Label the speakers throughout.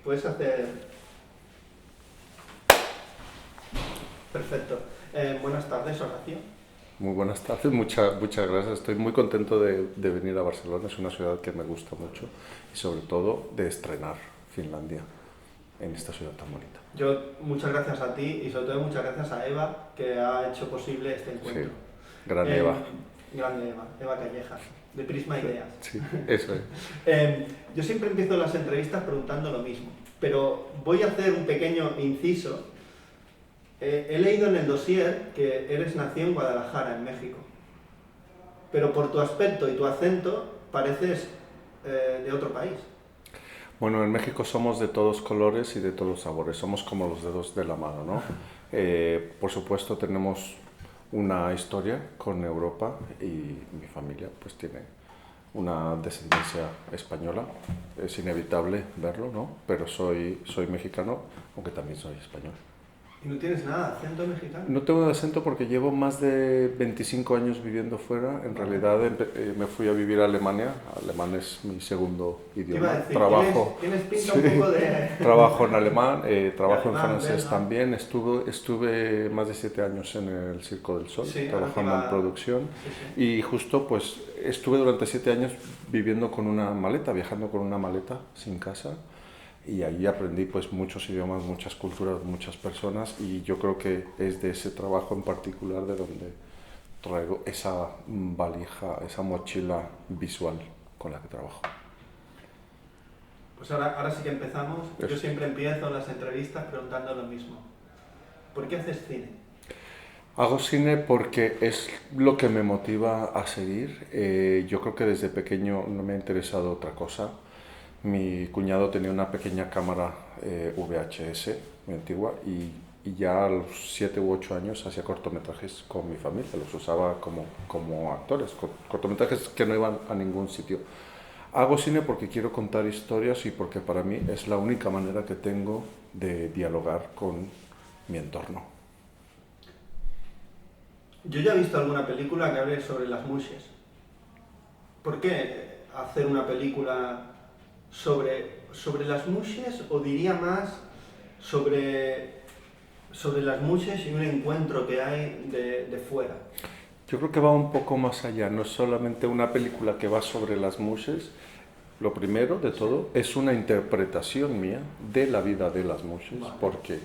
Speaker 1: puedes hacer... Perfecto. Buenas tardes, Horacio.
Speaker 2: Muy buenas tardes, muchas gracias. Estoy muy contento de venir a Barcelona, es una ciudad que me gusta mucho y sobre todo de estrenar Finlandia en esta ciudad tan bonita.
Speaker 1: Muchas gracias a ti y sobre todo muchas gracias a Eva que ha hecho posible este encuentro.
Speaker 2: Sí, gran Eva.
Speaker 1: Grande Eva Calleja, de Prisma Ideas.
Speaker 2: Sí, eso es.
Speaker 1: Yo siempre empiezo las entrevistas preguntando lo mismo, pero voy a hacer un pequeño inciso. He leído en el dossier que eres nacido en Guadalajara, en México, pero por tu aspecto y tu acento pareces de otro país.
Speaker 2: Bueno, en México somos de todos colores y de todos sabores, somos como los dedos de la mano, ¿no? Por supuesto tenemos una historia con Europa y mi familia pues tiene una descendencia española, es inevitable verlo, ¿no? Pero soy mexicano, aunque también soy español.
Speaker 1: ¿Y no tienes nada de acento mexicano?
Speaker 2: No tengo acento porque llevo más de 25 años viviendo fuera. En realidad me fui a vivir a Alemania. Alemán es mi segundo idioma.
Speaker 1: Iba a decir,
Speaker 2: Trabajo,
Speaker 1: ¿tienes pinta un poco de...?
Speaker 2: Trabajo en alemán, trabajo en francés
Speaker 1: belga.
Speaker 2: también. Estuve más de 7 años en el Circo del Sol,
Speaker 1: Sí,
Speaker 2: trabajando en producción.
Speaker 1: Sí.
Speaker 2: Y justo pues estuve durante 7 años viviendo con una maleta, viajando con una maleta sin casa. Y ahí aprendí pues muchos idiomas, muchas culturas, muchas personas y yo creo que es de ese trabajo en particular de donde traigo esa valija, esa mochila visual con la que trabajo.
Speaker 1: Pues ahora sí que empezamos. Yo
Speaker 2: Eso.
Speaker 1: siempre empiezo las entrevistas preguntando lo mismo. ¿Por qué haces cine?
Speaker 2: Hago cine porque es lo que me motiva a seguir. Yo creo que desde pequeño no me ha interesado otra cosa. Mi cuñado tenía una pequeña cámara VHS muy antigua y ya a los 7 u 8 años hacía cortometrajes con mi familia, los usaba como actores, cortometrajes que no iban a ningún sitio. Hago cine porque quiero contar historias y porque para mí es la única manera que tengo de dialogar con mi entorno.
Speaker 1: Yo ya he visto alguna película que hable sobre las mushes. ¿Por qué hacer una película sobre las mushes o diría más sobre las mushes y un encuentro que hay de fuera?
Speaker 2: Yo creo que va un poco más allá, no es solamente una película que va sobre las mushes. Lo primero de todo es una interpretación mía de la vida de las mushes,
Speaker 1: Vale.
Speaker 2: Porque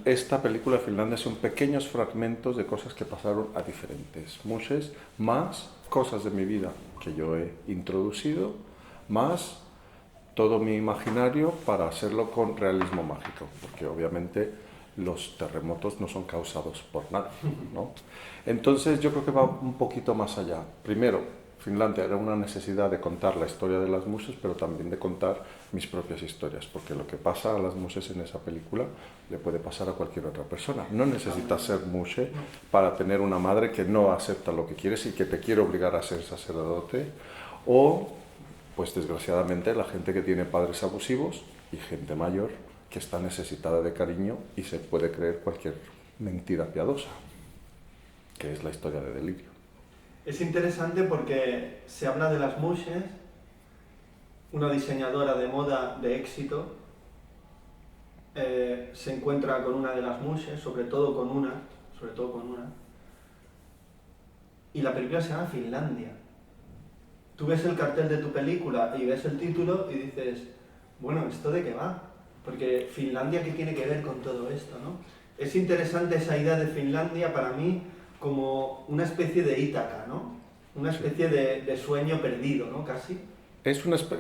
Speaker 2: esta película Finlandia son pequeños fragmentos de cosas que pasaron a diferentes mushes, más cosas de mi vida que yo he introducido, más todo mi imaginario para hacerlo con realismo mágico, porque obviamente los terremotos no son causados por nada, ¿no? Entonces yo creo que va un poquito más allá. Primero, Finlandia era una necesidad de contar la historia de las mushes, pero también de contar mis propias historias, porque lo que pasa a las mushes en esa película le puede pasar a cualquier otra persona. No necesitas ser mushe para tener una madre que no acepta lo que quieres y que te quiere obligar a ser sacerdote, o pues desgraciadamente la gente que tiene padres abusivos y gente mayor que está necesitada de cariño y se puede creer cualquier mentira piadosa, que es la historia de Delirio.
Speaker 1: Es interesante porque se habla de las mushes, una diseñadora de moda de éxito se encuentra con una de las mushes, sobre todo con una, y la película se llama Finlandia. Tú ves el cartel de tu película y ves el título y dices, bueno, ¿esto de qué va? Porque Finlandia, ¿qué tiene que ver con todo esto, no? Es interesante esa idea de Finlandia para mí como una especie de Ítaca, ¿no? Una especie de sueño perdido, ¿no? Casi.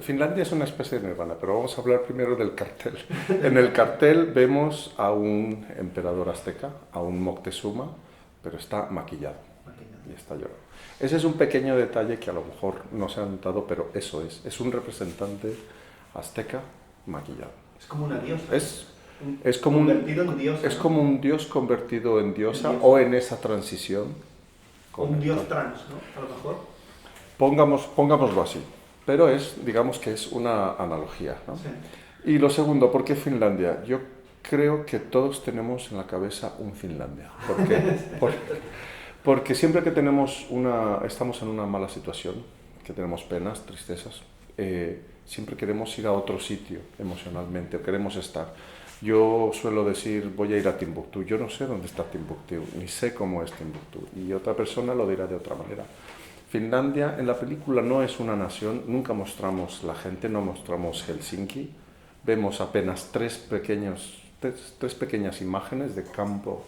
Speaker 2: Finlandia es una especie de Nirvana, pero vamos a hablar primero del cartel. En el cartel vemos a un emperador azteca, a un Moctezuma, pero está maquillado y está llorando. Ese es un pequeño detalle que a lo mejor no se ha notado, pero eso es un representante azteca maquillado.
Speaker 1: Es como una diosa.
Speaker 2: Es como
Speaker 1: convertido en diosa.
Speaker 2: Es como un dios convertido en diosa o en esa transición.
Speaker 1: Un dios trans, ¿no? A lo mejor.
Speaker 2: Pongámoslo así. Pero digamos que es una analogía, ¿no?
Speaker 1: Sí.
Speaker 2: Y lo segundo, ¿por qué Finlandia? Yo creo que todos tenemos en la cabeza un Finlandia. ¿Por qué? Porque siempre que estamos en una mala situación, que tenemos penas, tristezas, siempre queremos ir a otro sitio emocionalmente, o queremos estar. Yo suelo decir, voy a ir a Timbuktu. Yo no sé dónde está Timbuktu, ni sé cómo es Timbuktu. Y otra persona lo dirá de otra manera. Finlandia en la película no es una nación, nunca mostramos la gente, no mostramos Helsinki. Vemos apenas tres pequeñas imágenes de campo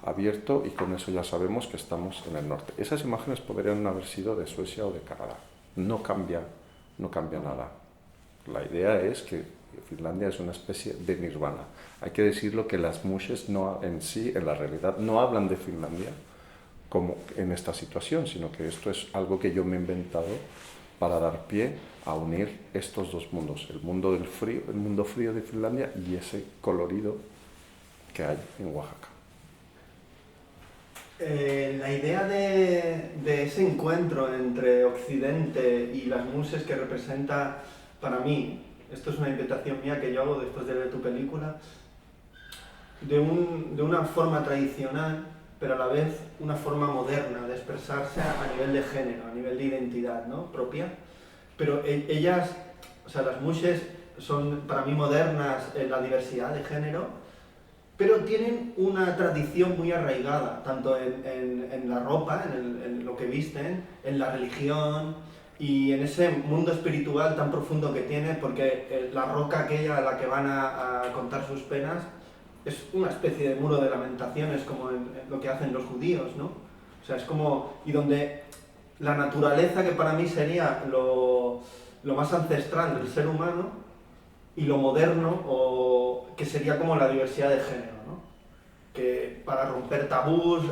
Speaker 2: abierto y con eso ya sabemos que estamos en el norte. Esas imágenes podrían haber sido de Suecia o de Canadá. No cambia nada. La idea es que Finlandia es una especie de nirvana. Hay que decirlo que las mushes no, en sí, en la realidad, no hablan de Finlandia como en esta situación, sino que esto es algo que yo me he inventado para dar pie a unir estos dos mundos, el mundo del frío, el mundo frío de Finlandia y ese colorido que hay en Oaxaca.
Speaker 1: La idea de ese encuentro entre Occidente y las muses que representa, para mí, esto es una invitación mía que yo hago después de ver tu película, de una forma tradicional, pero a la vez una forma moderna de expresarse a nivel de género, a nivel de identidad, ¿no?, propia. Pero ellas, o sea, las muses son para mí modernas en la diversidad de género, pero tienen una tradición muy arraigada, tanto en la ropa, en lo que visten, en la religión y en ese mundo espiritual tan profundo que tiene, porque la roca aquella a la que van a contar sus penas es una especie de muro de lamentaciones, como en lo que hacen los judíos, ¿no? O sea, es como... y donde la naturaleza, que para mí sería lo más ancestral del ser humano, y lo moderno, o que sería como la diversidad de género, ¿no? Que para romper tabús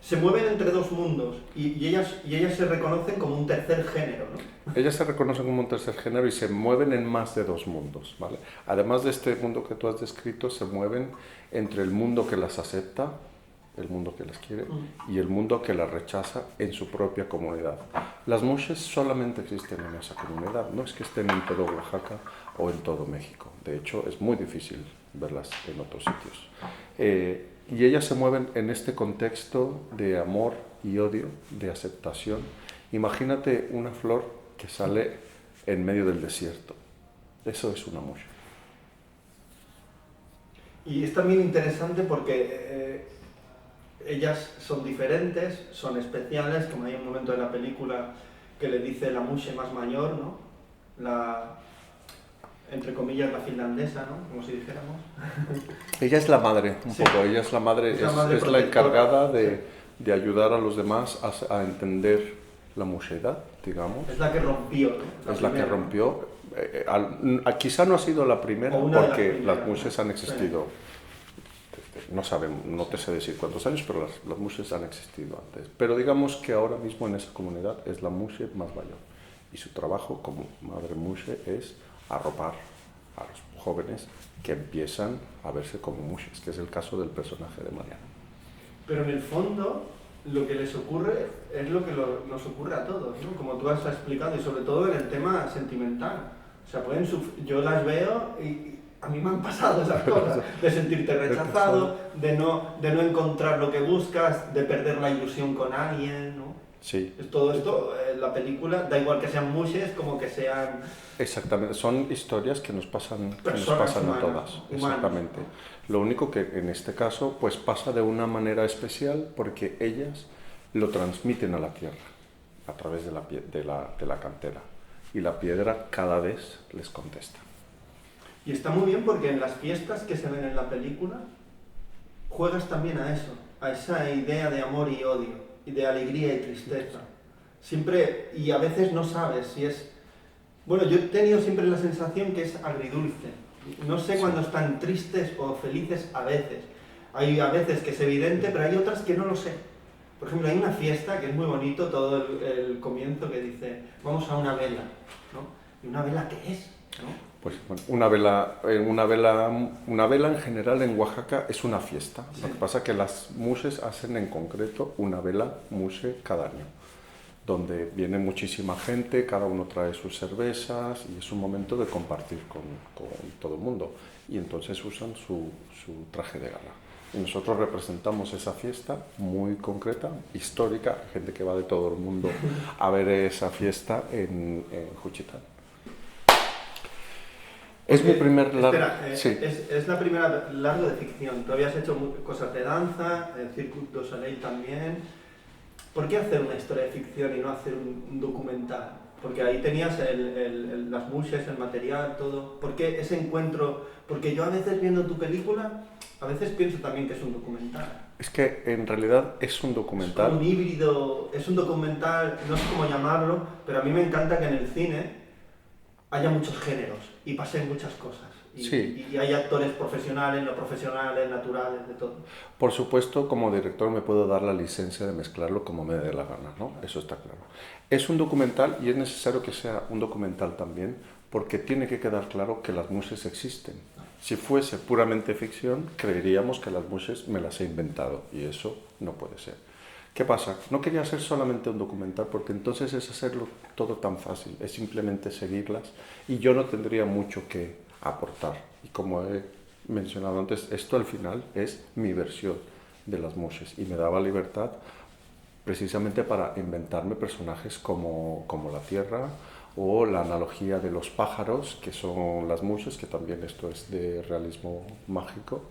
Speaker 1: se mueven entre dos mundos y ellas se reconocen como un tercer género, ¿no?
Speaker 2: Ellas se reconocen como un tercer género y se mueven en más de dos mundos, ¿vale? Además de este mundo que tú has descrito, se mueven entre el mundo que las acepta, el mundo que las quiere, y el mundo que las rechaza en su propia comunidad. Las mushes solamente existen en esa comunidad, no es que estén en todo Oaxaca o en todo México. De hecho, es muy difícil verlas en otros sitios. Y ellas se mueven en este contexto de amor y odio, de aceptación. Imagínate una flor que sale en medio del desierto. Eso es una musha.
Speaker 1: Y es también interesante porque ellas son diferentes, son especiales, como hay un momento de la película que le dice la mushe más mayor, ¿no? Entre comillas, la finlandesa, ¿no? Como si dijéramos.
Speaker 2: Ella es la madre, un poco. Ella es la madre, es la encargada de ayudar a los demás a entender la musheidad, digamos.
Speaker 1: Es la que rompió, ¿no?
Speaker 2: Es la que rompió. Quizá no ha sido la primera, porque las mushes han existido. No sabemos, no te sé decir cuántos años, pero las mushes han existido antes. Pero digamos que ahora mismo en esa comunidad es la mushe más mayor. Y su trabajo como madre mushe es arropar a los jóvenes que empiezan a verse como mushes, que es el caso del personaje de Mariana.
Speaker 1: Pero en el fondo, lo que les ocurre es lo que nos ocurre a todos, ¿no? Como tú has explicado, y sobre todo en el tema sentimental. O sea, yo las veo y a mí me han pasado esas cosas, de sentirte rechazado, de no encontrar lo que buscas, de perder la ilusión con alguien, ¿no?
Speaker 2: Sí.
Speaker 1: Es todo esto, la película, da igual que sean mushes como que sean...
Speaker 2: Exactamente, son historias que nos pasan
Speaker 1: humanas,
Speaker 2: a todas, exactamente. Lo único que en este caso pues pasa de una manera especial porque ellas lo transmiten a la tierra a través de la cantera y la piedra cada vez les contesta.
Speaker 1: Y está muy bien porque en las fiestas que se ven en la película juegas también a eso, a esa idea de amor y odio, y de alegría y tristeza. Siempre, y a veces no sabes si es... Bueno, yo he tenido siempre la sensación que es agridulce. No sé cuándo están tristes o felices a veces. Hay a veces que es evidente, pero hay otras que no lo sé. Por ejemplo, hay una fiesta que es muy bonito, todo el comienzo que dice, vamos a una vela, ¿no? ¿Y una vela qué es? ¿No?
Speaker 2: Pues bueno, una vela en general en Oaxaca es una fiesta. Sí. Lo que pasa es que las mushes hacen en concreto una vela mushe cada año, donde viene muchísima gente, cada uno trae sus cervezas y es un momento de compartir con todo el mundo. Y entonces usan su traje de gala. Y nosotros representamos esa fiesta muy concreta, histórica, gente que va de todo el mundo a ver esa fiesta en Juchitán. Es mi
Speaker 1: Porque,
Speaker 2: primer largo.
Speaker 1: espera,
Speaker 2: Sí.
Speaker 1: es la primera largo de ficción. Tú habías hecho cosas de danza, Cirque du Soleil también. ¿Por qué hacer una historia de ficción y no hacer un documental? Porque ahí tenías las mushes, el material, todo. ¿Por qué ese encuentro? Porque yo a veces viendo tu película, a veces pienso también que es un documental.
Speaker 2: Es que en realidad es un
Speaker 1: Es
Speaker 2: documental.
Speaker 1: un híbrido, es un documental, no sé cómo llamarlo, pero a mí me encanta que en el cine haya muchos géneros y pasen muchas cosas.
Speaker 2: Sí,
Speaker 1: Y hay actores profesionales, no profesionales, naturales, de todo.
Speaker 2: por supuesto, como director me puedo dar la licencia de mezclarlo como me dé la gana, ¿no? Eso está claro. Es un documental y es necesario que sea un documental también porque tiene que quedar claro que las mushes existen. Si fuese puramente ficción, creeríamos que las mushes me las he inventado y eso no puede ser. ¿Qué pasa? No quería hacer solamente un documental porque entonces es hacerlo todo tan fácil, es simplemente seguirlas y yo no tendría mucho que aportar. Y como he mencionado antes, esto al final es mi versión de las mushes y me daba libertad precisamente para inventarme personajes como la Tierra o la analogía de los pájaros, que son las mushes, que también esto es de realismo mágico,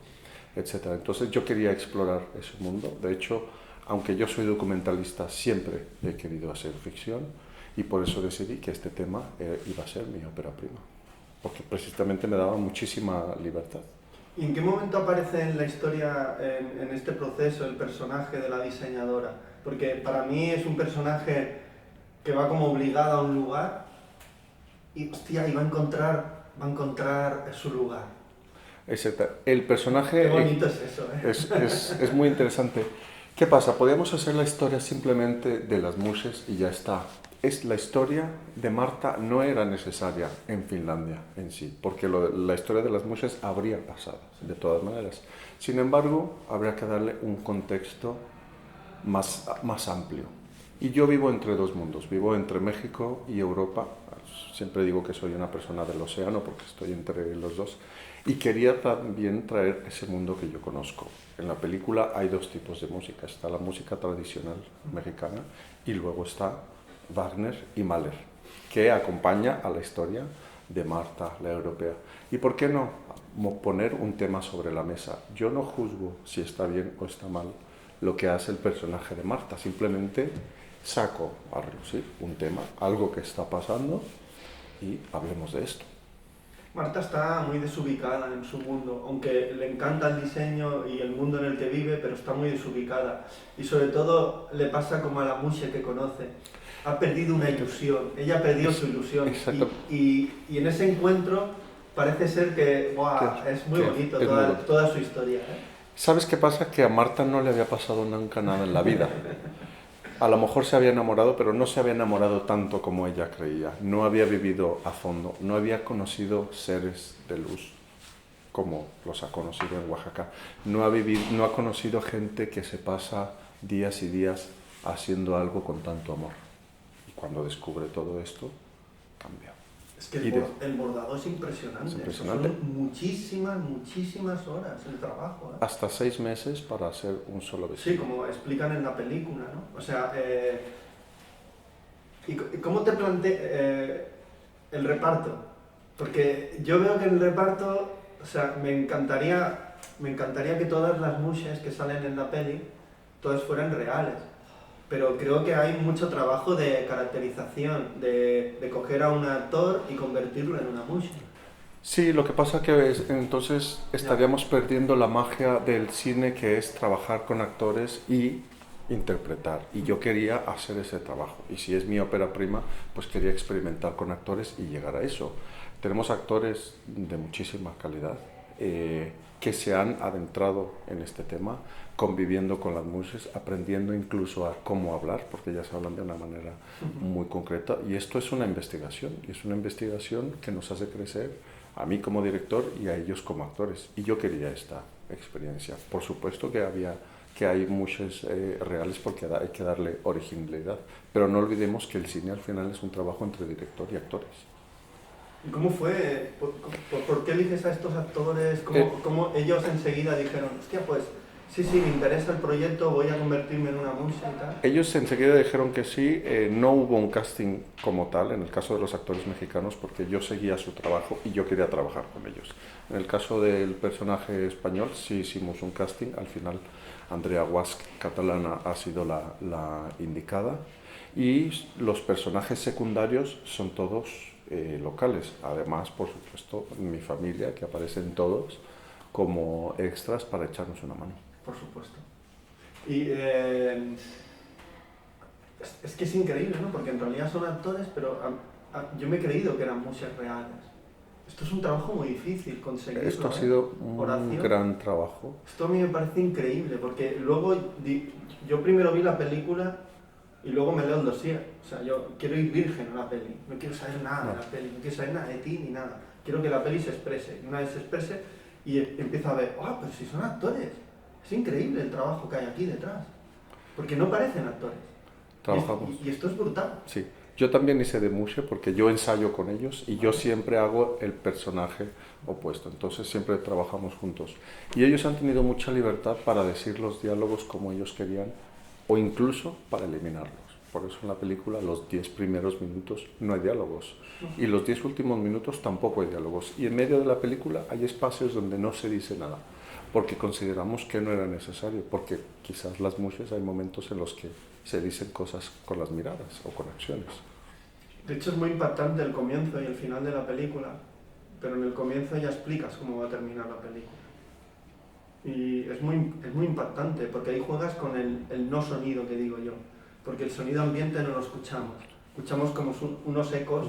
Speaker 2: etcétera. Entonces yo quería explorar ese mundo. De hecho, aunque yo soy documentalista, siempre he querido hacer ficción y por eso decidí que este tema iba a ser mi ópera prima, porque precisamente me daba muchísima libertad.
Speaker 1: ¿Y en qué momento aparece en la historia, en este proceso, el personaje de la diseñadora? Porque para mí es un personaje que va como obligada a un lugar y, hostia, y va a encontrar su lugar.
Speaker 2: Etcétera. El personaje
Speaker 1: Qué bonito es eso, ¿eh?
Speaker 2: es muy interesante. ¿Qué pasa? Podríamos hacer la historia simplemente de las mushes y ya está. La historia de Marta no era necesaria en Finlandia en sí, porque la historia de las mushes habría pasado, de todas maneras. Sin embargo, habría que darle un contexto más amplio. Y yo vivo entre dos mundos, vivo entre México y Europa. Siempre digo que soy una persona del océano porque estoy entre los dos. Y quería también traer ese mundo que yo conozco. En la película hay dos tipos de música. Está la música tradicional mexicana y luego está Wagner y Mahler, que acompaña a la historia de Marta, la europea. ¿Y por qué no poner un tema sobre la mesa? Yo no juzgo si está bien o está mal lo que hace el personaje de Marta. Simplemente saco a relucir un tema, algo que está pasando y hablemos de esto.
Speaker 1: Marta está muy desubicada en su mundo, aunque le encanta el diseño y el mundo en el que vive, pero está muy desubicada. Y sobre todo le pasa como a la mushe que conoce. Ha perdido una ilusión, ella perdió su ilusión.
Speaker 2: Exacto.
Speaker 1: Y en ese encuentro parece ser que ¡buah! Es muy bonito
Speaker 2: Es muy bonito.
Speaker 1: toda su historia, ¿eh?
Speaker 2: ¿Sabes qué pasa? Que a Marta no le había pasado nunca nada en la vida. A lo mejor se había enamorado, pero no se había enamorado tanto como ella creía. No había vivido a fondo, no había conocido seres de luz como los ha conocido en Oaxaca. No ha conocido gente que se pasa días y días haciendo algo con tanto amor. Y cuando descubre todo esto, cambia.
Speaker 1: Es que
Speaker 2: Y
Speaker 1: el bordado es impresionante.
Speaker 2: Es impresionante.
Speaker 1: Son muchísimas horas el trabajo, ¿eh?
Speaker 2: Hasta 6 meses para hacer un solo vestido.
Speaker 1: Sí, como explican en la película, ¿no? O sea, ¿y cómo te plantea el reparto? Porque yo veo que en el reparto, o sea, me encantaría que todas las mushes que salen en la peli, todas fueran reales. Pero creo que hay mucho trabajo de caracterización, de coger a un actor y convertirlo en una mushe.
Speaker 2: Sí, lo que pasa que entonces estaríamos perdiendo la magia del cine, que es trabajar con actores y interpretar. Y yo quería hacer ese trabajo. Y si es mi ópera prima, pues quería experimentar con actores y llegar a eso. Tenemos actores de muchísima calidad que se han adentrado en este tema, conviviendo con las mushes, aprendiendo incluso a cómo hablar, porque ellas hablan de una manera muy concreta. Y esto es una investigación, y es una investigación que nos hace crecer a mí como director y a ellos como actores. Y yo quería esta experiencia. Por supuesto que hay muchos reales porque hay que darle originalidad, pero no olvidemos que el cine al final es un trabajo entre director y actores.
Speaker 1: ¿Y cómo fue? ¿Por qué eliges a estos actores? ¿Cómo ellos enseguida dijeron, hostia, pues Sí, sí, me interesa el proyecto, voy a convertirme en una musa y tal.
Speaker 2: Ellos enseguida dijeron que sí, no hubo un casting como tal en el caso de los actores mexicanos porque yo seguía su trabajo y yo quería trabajar con ellos. En el caso del personaje español sí hicimos un casting, al final Andrea Guasch, catalana, ha sido la indicada y los personajes secundarios son todos locales. Además, por supuesto, mi familia, que aparecen todos como extras para echarnos una mano.
Speaker 1: Por supuesto. Y es que es increíble, ¿no? Porque en realidad son actores, pero yo me he creído que eran musas reales. Esto es un trabajo muy difícil conseguirlo.
Speaker 2: Esto ha sido un gran trabajo.
Speaker 1: Esto a mí me parece increíble, porque luego yo primero vi la película y luego me leo el dossier. O sea, yo quiero ir virgen a la peli, no quiero saber nada de la peli, no quiero saber nada de ti ni nada. Quiero que la peli se exprese. Y una vez se exprese y empiezo a ver, ¡oh, pero si son actores! Es increíble el trabajo que hay aquí detrás. Porque no parecen actores.
Speaker 2: Trabajamos.
Speaker 1: Y esto es brutal.
Speaker 2: Sí. Yo también hice de Mushe porque yo ensayo con ellos y yo siempre hago el personaje opuesto. Entonces siempre trabajamos juntos. Y ellos han tenido mucha libertad para decir los diálogos como ellos querían o incluso para eliminarlos. Por eso en la película los 10 primeros minutos no hay diálogos y los 10 últimos minutos tampoco hay diálogos. Y en medio de la película hay espacios donde no se dice nada porque consideramos que no era necesario, porque quizás las Mushes hay momentos en los que se dicen cosas con las miradas o con acciones.
Speaker 1: De hecho es muy impactante el comienzo y el final de la película, pero en el comienzo ya explicas cómo va a terminar la película. Y es muy impactante porque ahí juegas con el no sonido que digo yo, porque el sonido ambiente no lo escuchamos como unos ecos,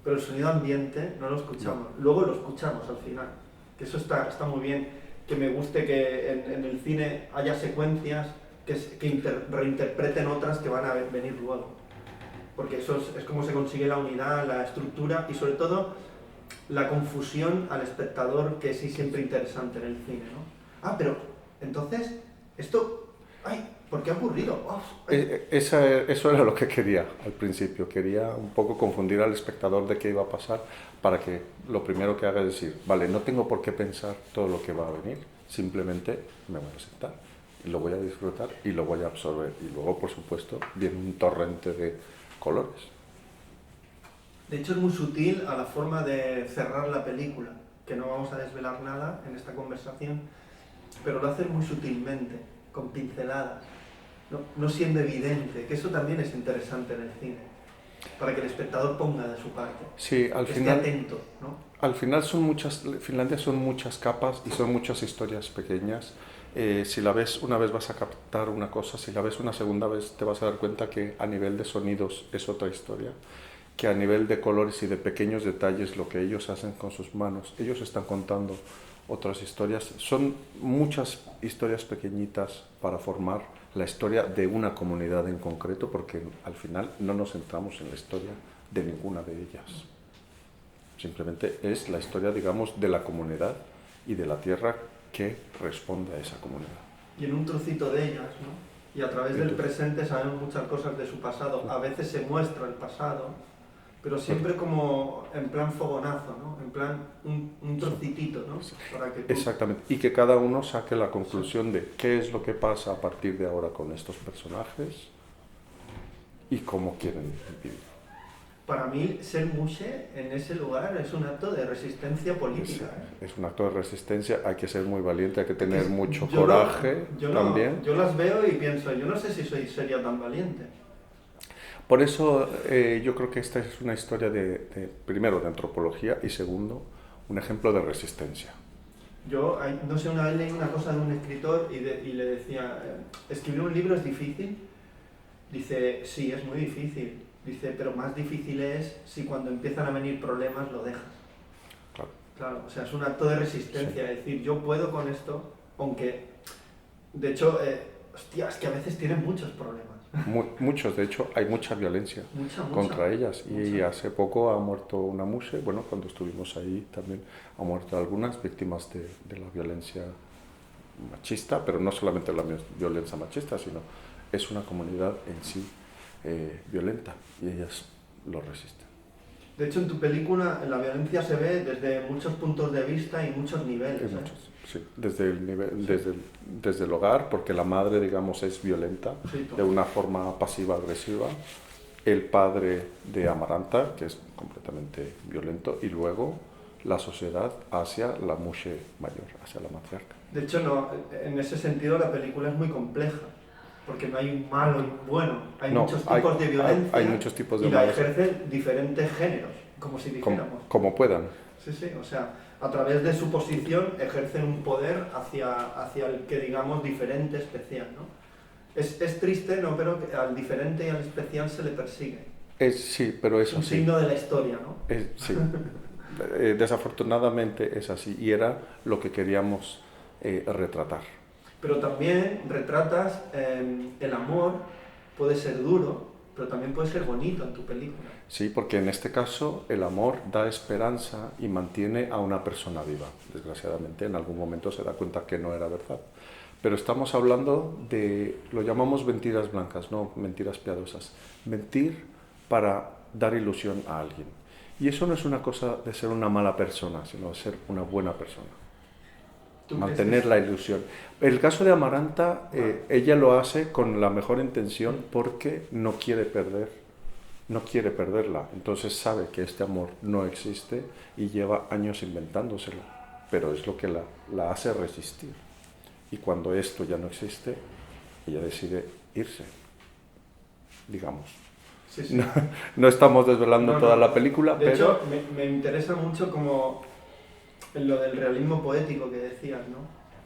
Speaker 1: pero el sonido ambiente no lo escuchamos, luego lo escuchamos al final, que eso está muy bien, que me guste que en el cine haya secuencias que reinterpreten otras que van a venir luego. Porque eso es como se consigue la unidad, la estructura y sobre todo la confusión al espectador, que sí siempre interesante en el cine, ¿no? Ah, pero entonces, esto, ay, ¿por qué ha ocurrido? Oh,
Speaker 2: eso era lo que quería al principio, quería un poco confundir al espectador de qué iba a pasar para que lo primero que haga es decir, vale, no tengo por qué pensar todo lo que va a venir, simplemente me voy a sentar y lo voy a disfrutar y lo voy a absorber y luego, por supuesto, viene un torrente de colores.
Speaker 1: De hecho es muy sutil a la forma de cerrar la película, que no vamos a desvelar nada en esta conversación, pero lo hacen muy sutilmente, con pinceladas, no siendo evidente, que eso también es interesante en el cine, para que el espectador ponga de su parte,
Speaker 2: sí, al
Speaker 1: esté
Speaker 2: final,
Speaker 1: atento, ¿no?
Speaker 2: Al final Finlandia son muchas capas y son muchas historias pequeñas. Si la ves una vez vas a captar una cosa, si la ves una segunda vez te vas a dar cuenta que a nivel de sonidos es otra historia, que a nivel de colores y de pequeños detalles lo que ellos hacen con sus manos, ellos están contando otras historias. Son muchas historias pequeñitas para formar la historia de una comunidad en concreto, porque al final no nos centramos en la historia de ninguna de ellas. Simplemente es la historia, digamos, de la comunidad y de la tierra que responde a esa comunidad.
Speaker 1: Y en un trocito de ellas, ¿no? Y a través del presente sabemos muchas cosas de su pasado. A veces se muestra el pasado, pero siempre como en plan fogonazo, ¿no? En plan un trocitito, ¿no? Para que
Speaker 2: Exactamente, y que cada uno saque la conclusión de qué es lo que pasa a partir de ahora con estos personajes y cómo quieren vivir.
Speaker 1: Para mí, ser mushe en ese lugar es un acto de resistencia política.
Speaker 2: Es un acto de resistencia, hay que ser muy valiente, hay que tener mucho coraje también.
Speaker 1: Yo las veo y pienso, yo no sé si sería tan valiente.
Speaker 2: Por eso yo creo que esta es una historia primero, de antropología y segundo, un ejemplo de resistencia.
Speaker 1: Yo, no sé, una vez leí una cosa de un escritor y le decía, ¿escribir un libro es difícil? Dice, sí, es muy difícil. Dice, pero más difícil es si cuando empiezan a venir problemas lo dejas.
Speaker 2: Claro.
Speaker 1: Claro, o sea, es un acto de resistencia, sí. Es decir, yo puedo con esto, aunque, de hecho, hostia, es que a veces tienen muchos problemas.
Speaker 2: Muchos, de hecho, hay mucha violencia contra ellas. Y hace poco ha muerto una mushe, bueno, cuando estuvimos ahí también ha muerto algunas víctimas de la violencia machista, pero no solamente la violencia machista, sino es una comunidad en sí violenta y ellas lo resisten.
Speaker 1: De hecho, en tu película la violencia se ve desde muchos puntos de vista y muchos niveles.
Speaker 2: Hay muchos, sí. Desde el nivel, desde el hogar, porque la madre, digamos, es violenta
Speaker 1: Sí,
Speaker 2: de una forma pasiva-agresiva. El padre de Amaranta, que es completamente violento, y luego la sociedad hacia la mushe mayor, hacia la matriarca.
Speaker 1: De hecho, no, en ese sentido la película es muy compleja, porque no hay un malo y un bueno, hay
Speaker 2: No,
Speaker 1: muchos tipos de violencia
Speaker 2: hay muchos tipos de
Speaker 1: y la
Speaker 2: malos,
Speaker 1: ejercen diferentes géneros, como si dijéramos.
Speaker 2: como puedan.
Speaker 1: Sí, sí, o sea, a través de su posición ejercen un poder hacia el que digamos diferente, especial, ¿no? Es triste, ¿no? Pero que al diferente y al especial se le persigue.
Speaker 2: Sí, pero
Speaker 1: Es
Speaker 2: eso
Speaker 1: un
Speaker 2: sí.
Speaker 1: signo de la historia, ¿no?
Speaker 2: Sí. Desafortunadamente es así y era lo que queríamos retratar.
Speaker 1: Pero también retratas el amor, puede ser duro, pero también puede ser bonito en tu película.
Speaker 2: Sí, porque en este caso el amor da esperanza y mantiene a una persona viva. Desgraciadamente en algún momento se da cuenta que no era verdad. Pero estamos hablando de, lo llamamos mentiras blancas, no mentiras piadosas. Mentir para dar ilusión a alguien. Y eso no es una cosa de ser una mala persona, sino de ser una buena persona. Mantener la ilusión. El caso de Amaranta, ella lo hace con la mejor intención porque no quiere perderla. Entonces sabe que este amor no existe y lleva años inventándoselo, pero es lo que la hace resistir. Y cuando esto ya no existe, ella decide irse, digamos.
Speaker 1: Sí, sí.
Speaker 2: No estamos desvelando toda la película,
Speaker 1: de
Speaker 2: pero...
Speaker 1: hecho, me interesa mucho como en lo del realismo poético que decías, ¿no?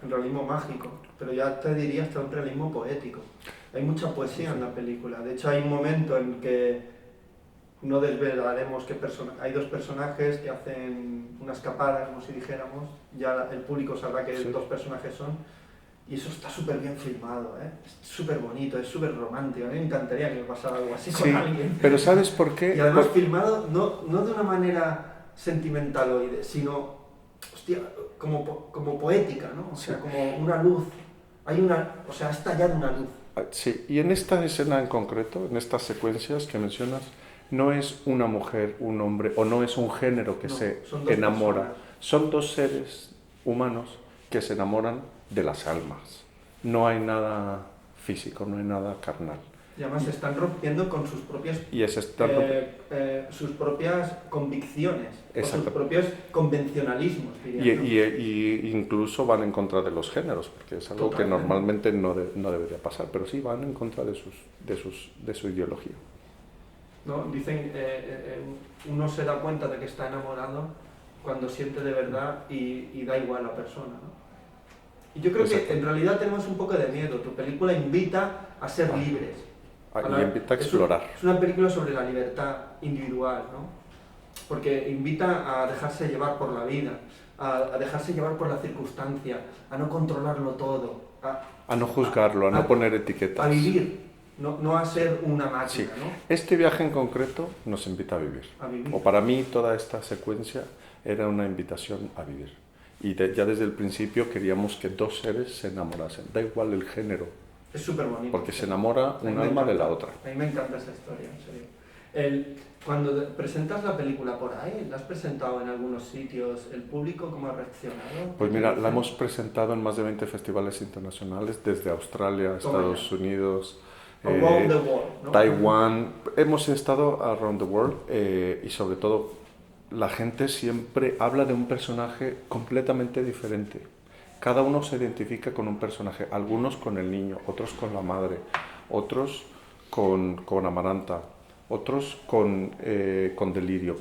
Speaker 1: El realismo mágico, pero ya te diría hasta un realismo poético. Hay mucha poesía en la película. De hecho, hay un momento en que no desvelaremos qué hay dos personajes que hacen una escapada, como si dijéramos. Ya el público sabrá que dos personajes son. Y eso está súper bien filmado, ¿eh? Es súper bonito, es súper romántico. A mí me encantaría que me pasara algo así con alguien.
Speaker 2: Pero ¿sabes por qué?
Speaker 1: Y además filmado no de una manera sentimentaloide, sino, hostia, como poética, ¿no? O sea, como una luz. O sea, ha estallado una luz.
Speaker 2: Sí, y en esta escena en concreto, en estas secuencias que mencionas, no es una mujer, un hombre, o no es un género que se enamora.
Speaker 1: Personas.
Speaker 2: Son dos seres humanos que se enamoran de las almas. No hay nada físico, no hay nada carnal.
Speaker 1: Y además se están rompiendo con sus propias, sus propias convicciones, o sus propios convencionalismos, diría,
Speaker 2: y incluso van en contra de los géneros, porque es algo que normalmente no debería pasar, pero sí van en contra de su ideología.
Speaker 1: ¿No? Dicen, uno se da cuenta de que está enamorado cuando siente de verdad y da igual a la persona, ¿no? Y yo creo que en realidad tenemos un poco de miedo. Tu película invita a ser libres.
Speaker 2: Y invita a explorar.
Speaker 1: Es una película sobre la libertad individual, ¿no? Porque invita a dejarse llevar por la vida, a dejarse llevar por la circunstancia, a no controlarlo todo.
Speaker 2: A no juzgarlo, a no poner etiquetas.
Speaker 1: A vivir, no a ser una máquina,
Speaker 2: sí.
Speaker 1: ¿no?
Speaker 2: Este viaje en concreto nos invita a vivir. O para mí toda esta secuencia era una invitación a vivir. Y ya desde el principio queríamos que dos seres se enamorasen, da igual el género.
Speaker 1: Es súper bonito.
Speaker 2: Porque se enamora un alma de la otra.
Speaker 1: A mí me encanta esa historia, en serio. Cuando presentas la película por ahí, ¿la has presentado en algunos sitios? ¿El público cómo ha reaccionado?
Speaker 2: Pues mira, la hemos presentado en más de 20 festivales internacionales, desde Australia, Estados Unidos,
Speaker 1: around the world, ¿no?
Speaker 2: Taiwán. Hemos estado around the world y sobre todo la gente siempre habla de un personaje completamente diferente. Cada uno se identifica con un personaje, algunos con el niño, otros con la madre, otros con Amaranta, otros con Delirio.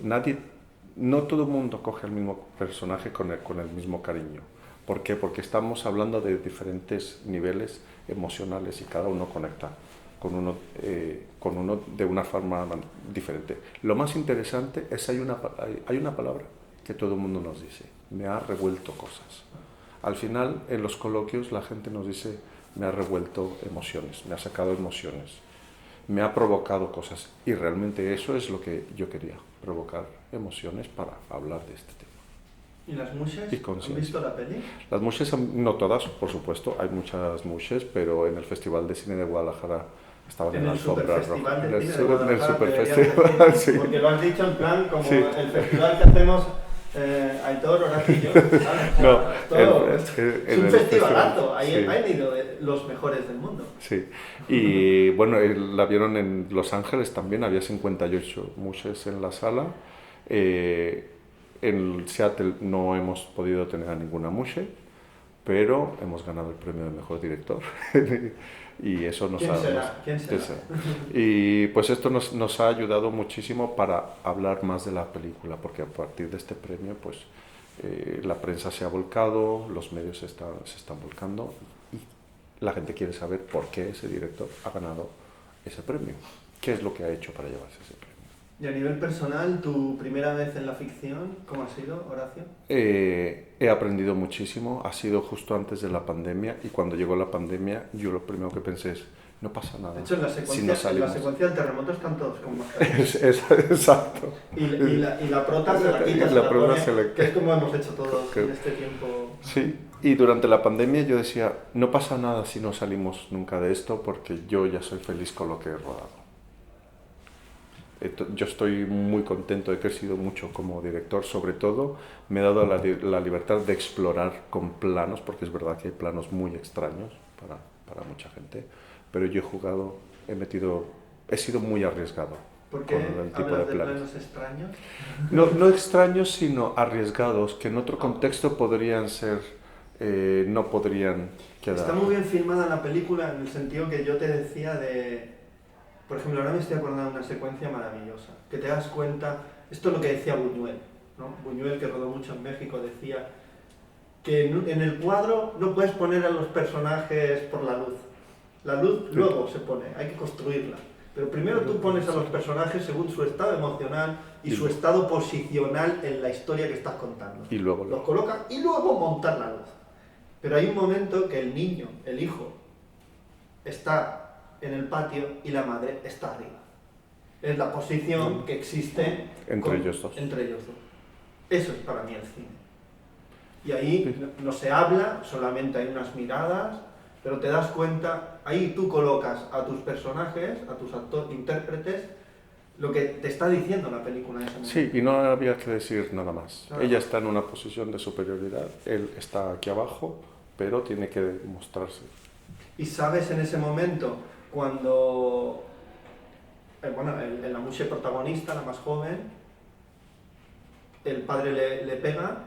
Speaker 2: No todo el mundo coge el mismo personaje con el mismo cariño. ¿Por qué? Porque estamos hablando de diferentes niveles emocionales y cada uno conecta con uno de una forma diferente. Lo más interesante es hay una palabra que todo el mundo nos dice: me ha revuelto cosas. Al final, en los coloquios, la gente nos dice: me ha revuelto emociones, me ha sacado emociones, me ha provocado cosas. Y realmente eso es lo que yo quería, provocar emociones para hablar de este tema.
Speaker 1: ¿Y las mushes? ¿Han visto la peli?
Speaker 2: Las mushes, no todas, por supuesto, hay muchas mushes, pero en el Festival de Cine de Guadalajara Estaban en
Speaker 1: En
Speaker 2: la
Speaker 1: el
Speaker 2: alfombra
Speaker 1: Superfestival
Speaker 2: roja.
Speaker 1: de Cine de
Speaker 2: En el
Speaker 1: Guadalajara,
Speaker 2: Superfestival,
Speaker 1: deberías
Speaker 2: sí.
Speaker 1: decir, porque lo has dicho en plan como
Speaker 2: Sí.
Speaker 1: el festival que hacemos Aitor, Horacio y yo, ¿sabes? O sea,
Speaker 2: No,
Speaker 1: es un festivalazo, ahí
Speaker 2: sí.
Speaker 1: han ido los mejores del mundo.
Speaker 2: Sí, y bueno, la vieron en Los Ángeles también, había 58 mushes en la sala. En Seattle no hemos podido tener a ninguna mushe, pero hemos ganado el premio de mejor director. Y eso nos
Speaker 1: ¿Quién
Speaker 2: ha...
Speaker 1: será? ¿Quién será?
Speaker 2: Y pues esto nos ha ayudado muchísimo para hablar más de la película, porque a partir de este premio, pues la prensa se ha volcado, los medios se están volcando y la gente quiere saber por qué ese director ha ganado ese premio, qué es lo que ha hecho para llevarse ese premio.
Speaker 1: Y a nivel personal, ¿tu primera vez en la ficción, cómo ha sido, Horacio?
Speaker 2: He aprendido muchísimo, ha sido justo antes de la pandemia y cuando llegó la pandemia yo lo primero que pensé es, no pasa nada.
Speaker 1: De hecho, en la secuencia del terremoto están todos con mascarillas.
Speaker 2: Exacto.
Speaker 1: Y la prota se la quita,
Speaker 2: Y
Speaker 1: se
Speaker 2: la
Speaker 1: la
Speaker 2: prota
Speaker 1: pone,
Speaker 2: se la-
Speaker 1: que es como hemos hecho todos en este tiempo.
Speaker 2: Sí, y durante la pandemia yo decía, no pasa nada si no salimos nunca de esto porque yo ya soy feliz con lo que he rodado. Yo estoy muy contento, he crecido mucho como director, sobre todo me he dado la libertad de explorar con planos, porque es verdad que hay planos muy extraños para mucha gente, pero yo he jugado, he sido muy arriesgado
Speaker 1: ¿Por
Speaker 2: con
Speaker 1: qué
Speaker 2: el tipo de
Speaker 1: hablas de
Speaker 2: planos.
Speaker 1: planos extraños?
Speaker 2: No extraños, sino arriesgados, que en otro contexto podrían ser, no podrían quedar.
Speaker 1: Está muy bien filmada la película en el sentido que yo te decía de... Por ejemplo, ahora me estoy acordando de una secuencia maravillosa, que te das cuenta, esto es lo que decía Buñuel, ¿no? Buñuel, que rodó mucho en México, decía que en el cuadro no puedes poner a los personajes por la luz. La luz luego se pone, hay que construirla. Pero primero tú pones a los personajes según su estado emocional y su estado posicional en la historia que estás contando.
Speaker 2: Y luego
Speaker 1: los colocas y luego montar la luz. Pero hay un momento que el niño, el hijo, está en el patio y la madre está arriba. Es la posición que existe
Speaker 2: entre ellos dos.
Speaker 1: Eso es para mí el cine. Y ahí no se habla, solamente hay unas miradas, pero te das cuenta, ahí tú colocas a tus personajes, a tus intérpretes, lo que te está diciendo la película en ese momento.
Speaker 2: Sí, y no había que decir nada más.
Speaker 1: Claro.
Speaker 2: Ella está en una posición de superioridad, él está aquí abajo, pero tiene que mostrarse.
Speaker 1: Y sabes en ese momento, cuando la mushe protagonista, la más joven, el padre le pega,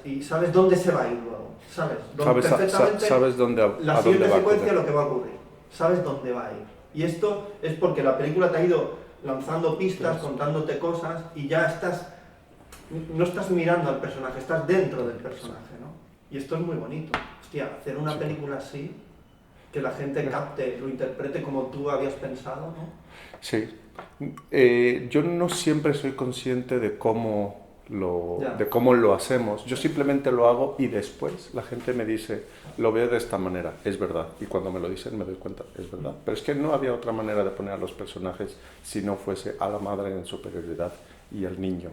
Speaker 1: y sabes dónde se va a ir luego, sabes
Speaker 2: dónde,
Speaker 1: la siguiente secuencia lo que va a ocurrir, sabes dónde va a ir. Y esto es porque la película te ha ido lanzando pistas, contándote cosas, y ya no estás mirando al personaje, estás dentro del personaje, ¿no? Y esto es muy bonito. Hostia, hacer una película así, que la gente capte, lo interprete como tú habías pensado, ¿no?
Speaker 2: Sí. Yo no siempre soy consciente de cómo lo hacemos. Yo simplemente lo hago y después la gente me dice, lo veo de esta manera, es verdad. Y cuando me lo dicen me doy cuenta, es verdad. Pero es que no había otra manera de poner a los personajes si no fuese a la madre en superioridad y al niño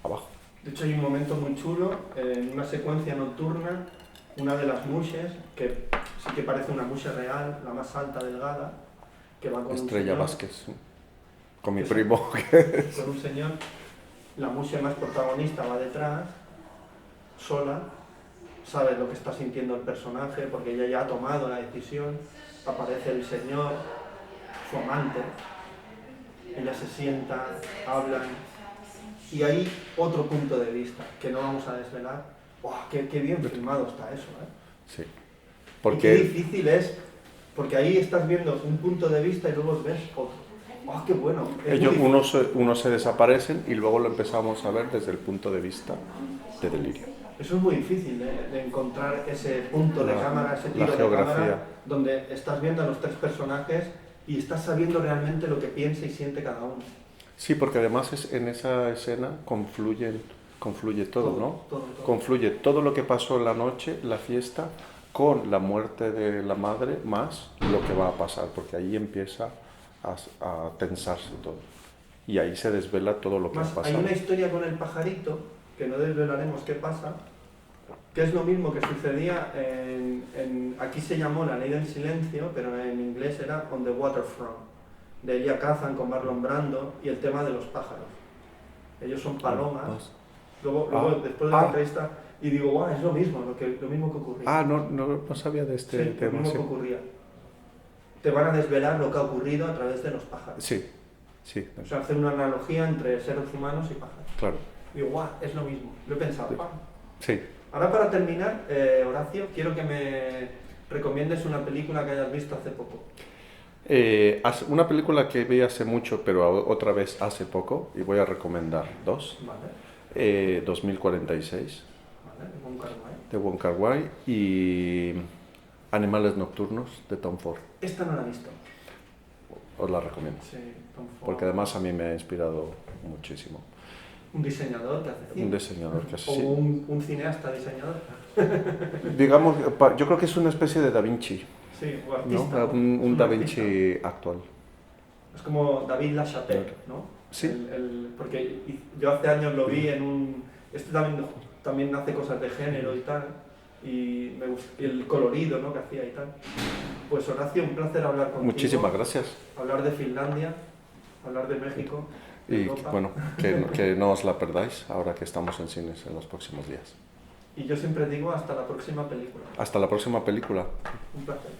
Speaker 2: abajo.
Speaker 1: De hecho hay un momento muy chulo, en una secuencia nocturna, una de las mushes, que sí que parece una mushe real, la más alta, delgada, que va con
Speaker 2: Estrella
Speaker 1: un señor,
Speaker 2: Vázquez, con mi primo.
Speaker 1: con un señor, la mushe más protagonista va detrás, sola, sabe lo que está sintiendo el personaje, porque ella ya ha tomado la decisión, aparece el señor, su amante, ella se sienta, hablan, y hay otro punto de vista, que no vamos a desvelar. ¡Wow! Qué bien filmado está eso, ¿eh?
Speaker 2: Sí.
Speaker 1: Y qué difícil es, porque ahí estás viendo un punto de vista y luego ves otro. ¡Oh, qué bueno!
Speaker 2: Unos se desaparecen y luego lo empezamos a ver desde el punto de vista de Delirio.
Speaker 1: Eso es muy difícil de encontrar ese punto de cámara, ese tiro de cámara, donde estás viendo a los tres personajes y estás sabiendo realmente lo que piensa y siente cada uno.
Speaker 2: Sí, porque además en esa escena confluye todo, ¿no?
Speaker 1: Todo.
Speaker 2: Confluye todo lo que pasó en la noche, la fiesta, con la muerte de la madre, más lo que va a pasar, porque ahí empieza a tensarse todo. Y ahí se desvela todo lo que ha pasado.
Speaker 1: Hay una historia con el pajarito, que no desvelaremos qué pasa, que es lo mismo que sucedía aquí se llamó La Ley del Silencio, pero en inglés era On the Waterfront, de Elia Kazan con Marlon Brando, y el tema de los pájaros. Ellos son palomas. Luego después de la entrevista, y digo, guau, es lo mismo que ocurría.
Speaker 2: No sabía de este
Speaker 1: Sí,
Speaker 2: tema.
Speaker 1: lo mismo que ocurría. Te van a desvelar lo que ha ocurrido a través de los pájaros.
Speaker 2: Sí.
Speaker 1: O sea, hacer una analogía entre seres humanos y pájaros.
Speaker 2: Claro.
Speaker 1: Digo, guau, es lo mismo. Lo he pensado.
Speaker 2: Sí.
Speaker 1: Ahora para terminar, Horacio, quiero que me recomiendes una película que hayas visto hace poco.
Speaker 2: Una película que vi hace mucho, pero otra vez hace poco, y voy a recomendar dos.
Speaker 1: Vale.
Speaker 2: 2046.
Speaker 1: Vale, de Wong Kar-wai.
Speaker 2: De Wong Kar-wai y Animales Nocturnos de Tom Ford.
Speaker 1: Esta no la he visto.
Speaker 2: Os la recomiendo.
Speaker 1: Sí, Tom Ford.
Speaker 2: Porque además a mí me ha inspirado muchísimo.
Speaker 1: Un diseñador que hace cine.
Speaker 2: Un diseñador que hace
Speaker 1: O
Speaker 2: cine.
Speaker 1: un cineasta diseñador.
Speaker 2: Digamos, yo creo que es una especie de Da Vinci,
Speaker 1: Sí, o
Speaker 2: ¿no?
Speaker 1: artista.
Speaker 2: Un Da Vinci
Speaker 1: artista.
Speaker 2: actual.
Speaker 1: Es como David Lachapelle, ¿no?
Speaker 2: Sí.
Speaker 1: Porque yo hace años lo vi en un... Este también hace cosas de género y tal. Y me gusta el colorido, ¿no? Que hacía y tal. Pues Horacio, un placer hablar contigo.
Speaker 2: Muchísimas gracias.
Speaker 1: Hablar de Finlandia, hablar de México.
Speaker 2: Y
Speaker 1: Europa.
Speaker 2: bueno, que no os la perdáis ahora que estamos en cines en los próximos días.
Speaker 1: Y yo siempre digo hasta la próxima película.
Speaker 2: Hasta la próxima película.
Speaker 1: Un placer.